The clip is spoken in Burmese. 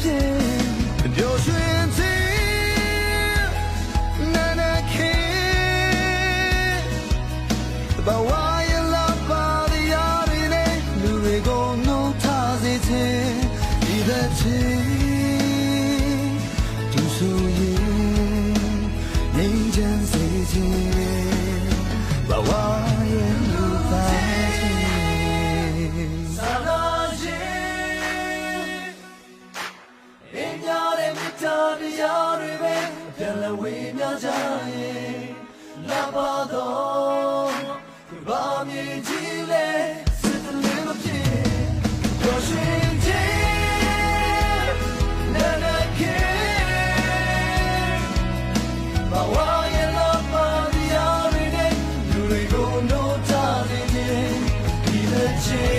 ခြင်းပျော်ရွှင်ခြင်းနာနာခေဘဝရဲ့လာပါရရနဲ့လူတွေကိုနှုတ်ထားစေခြင်းဒီတဲ့ခြင်းသူဆိုရင်ငြိမ်းချမ်းစေခြင်းဘဝရဲ့လူသားခြင်းသာလာခြင်းအင်းရတဲ့မြတ်တရားတွေပဲပြန်လည်ဝေမျှကြရင်လာပါတော့ဘာမြင်ကြည့်လဲစစ်တလေးမဖြစ်ပျော်ရွှင်ခြင်းနာနာခေဘဝရဲ့လာပါတရားတွေနဲ့လူတွေကိုနှုတ်ထားစေခြင်းဒီတဲ့ခြင်း